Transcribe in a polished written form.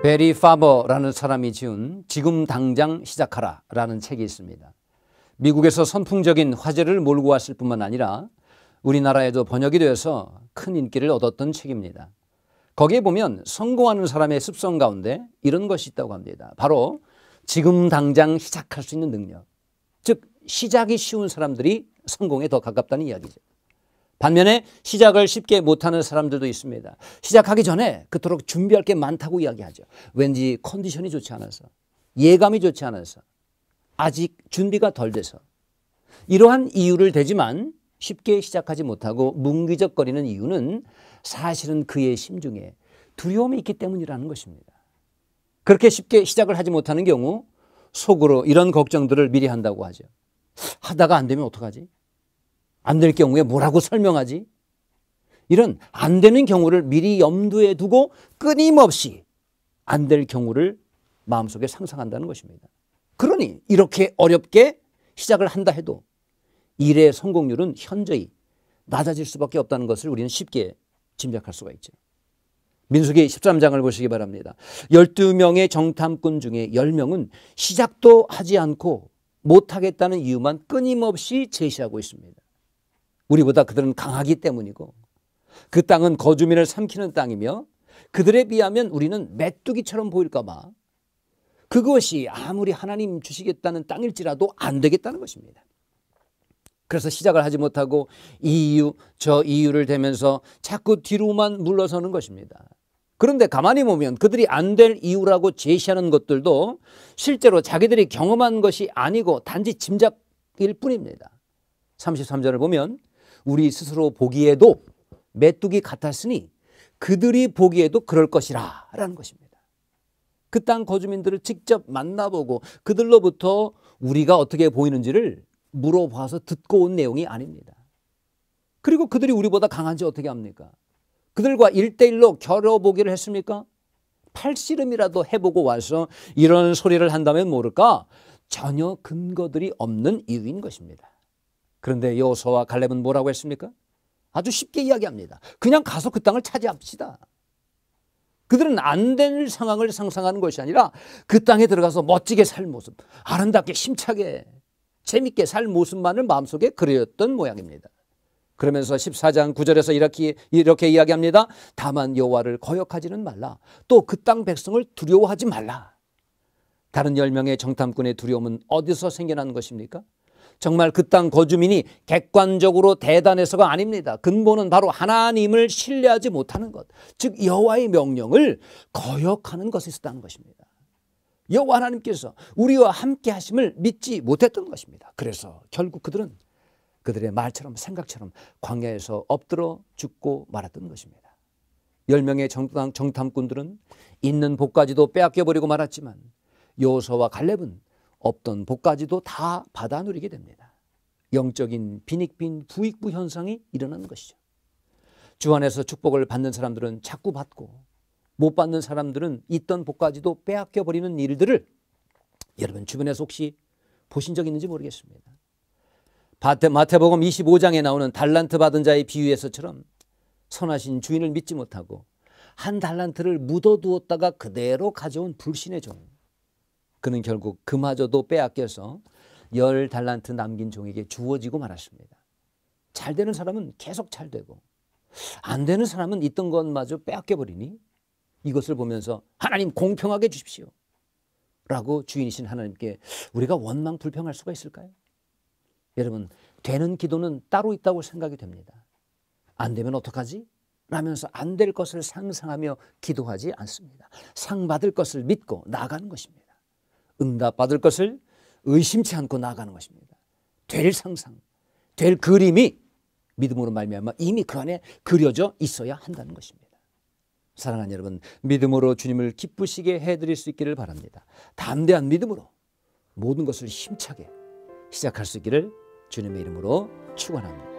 베리 파버라는 사람이 지은 지금 당장 시작하라 라는 책이 있습니다. 미국에서 선풍적인 화제를 몰고 왔을 뿐만 아니라 우리나라에도 번역이 되어서 큰 인기를 얻었던 책입니다. 거기에 보면 성공하는 사람의 습성 가운데 이런 것이 있다고 합니다. 바로 지금 당장 시작할 수 있는 능력. 즉 시작이 쉬운 사람들이 성공에 더 가깝다는 이야기죠. 반면에 시작을 쉽게 못하는 사람들도 있습니다. 시작하기 전에 그토록 준비할 게 많다고 이야기하죠. 왠지 컨디션이 좋지 않아서, 예감이 좋지 않아서, 아직 준비가 덜 돼서. 이러한 이유를 대지만 쉽게 시작하지 못하고 뭉기적거리는 이유는 사실은 그의 심중에 두려움이 있기 때문이라는 것입니다. 그렇게 쉽게 시작을 하지 못하는 경우 속으로 이런 걱정들을 미리 한다고 하죠. 하다가 안 되면 어떡하지? 안 될 경우에 뭐라고 설명하지? 이런 안 되는 경우를 미리 염두에 두고 끊임없이 안 될 경우를 마음속에 상상한다는 것입니다. 그러니 이렇게 어렵게 시작을 한다 해도 일의 성공률은 현저히 낮아질 수밖에 없다는 것을 우리는 쉽게 짐작할 수가 있죠. 민수기 13장을 보시기 바랍니다. 12명의 정탐꾼 중에 10명은 시작도 하지 않고 못하겠다는 이유만 끊임없이 제시하고 있습니다. 우리보다 그들은 강하기 때문이고 그 땅은 거주민을 삼키는 땅이며 그들에 비하면 우리는 메뚜기처럼 보일까 봐 그것이 아무리 하나님 주시겠다는 땅일지라도 안 되겠다는 것입니다. 그래서 시작을 하지 못하고 이 이유 저 이유를 대면서 자꾸 뒤로만 물러서는 것입니다. 그런데 가만히 보면 그들이 안 될 이유라고 제시하는 것들도 실제로 자기들이 경험한 것이 아니고 단지 짐작일 뿐입니다. 33절을 보면 우리 스스로 보기에도 메뚜기 같았으니 그들이 보기에도 그럴 것이라 라는 것입니다. 그 땅 거주민들을 직접 만나보고 그들로부터 우리가 어떻게 보이는지를 물어봐서 듣고 온 내용이 아닙니다. 그리고 그들이 우리보다 강한지 어떻게 합니까? 그들과 1대1로 겨뤄보기를 했습니까? 팔씨름이라도 해보고 와서 이런 소리를 한다면 모를까? 전혀 근거들이 없는 이유인 것입니다. 그런데 여호수아와 갈렙은 뭐라고 했습니까? 아주 쉽게 이야기합니다. 그냥 가서 그 땅을 차지합시다. 그들은 안 될 상황을 상상하는 것이 아니라 그 땅에 들어가서 멋지게 살 모습, 아름답게 힘차게 재밌게 살 모습만을 마음속에 그렸던 모양입니다. 그러면서 14장 9절에서 이렇게 이야기합니다. 다만 여호와를 거역하지는 말라. 또 그 땅 백성을 두려워하지 말라. 다른 10명의 정탐꾼의 두려움은 어디서 생겨난 것입니까? 정말 그 땅 거주민이 객관적으로 대단해서가 아닙니다. 근본은 바로 하나님을 신뢰하지 못하는 것, 즉 여호와의 명령을 거역하는 것에 있었다는 것입니다. 여호와 하나님께서 우리와 함께 하심을 믿지 못했던 것입니다. 그래서 결국 그들은 그들의 말처럼 생각처럼 광야에서 엎드러 죽고 말았던 것입니다. 10명의 정탐꾼들은 있는 복까지도 빼앗겨버리고 말았지만 여호수아와 갈렙은 없던 복까지도 다 받아 누리게 됩니다. 영적인 빈익빈 부익부 현상이 일어나는 것이죠. 주 안에서 축복을 받는 사람들은 자꾸 받고 못 받는 사람들은 있던 복까지도 빼앗겨버리는 일들을 여러분 주변에서 혹시 보신 적 있는지 모르겠습니다. 마태복음 25장에 나오는 달란트 받은 자의 비유에서처럼 선하신 주인을 믿지 못하고 한 달란트를 묻어두었다가 그대로 가져온 불신의 종. 그는 결국 그마저도 빼앗겨서 10달란트 남긴 종에게 주어지고 말았습니다. 잘 되는 사람은 계속 잘 되고 안 되는 사람은 있던 것마저 빼앗겨버리니 이것을 보면서 하나님 공평하게 주십시오 라고 주인이신 하나님께 우리가 원망 불평할 수가 있을까요? 여러분 되는 기도는 따로 있다고 생각이 됩니다. 안 되면 어떡하지? 라면서 안 될 것을 상상하며 기도하지 않습니다. 상 받을 것을 믿고 나아가는 것입니다. 응답받을 것을 의심치 않고 나아가는 것입니다. 될 상상, 될 그림이 믿음으로 말미암아 이미 그 안에 그려져 있어야 한다는 것입니다. 사랑하는 여러분, 믿음으로 주님을 기쁘시게 해드릴 수 있기를 바랍니다. 담대한 믿음으로 모든 것을 힘차게 시작할 수 있기를 주님의 이름으로 축원합니다.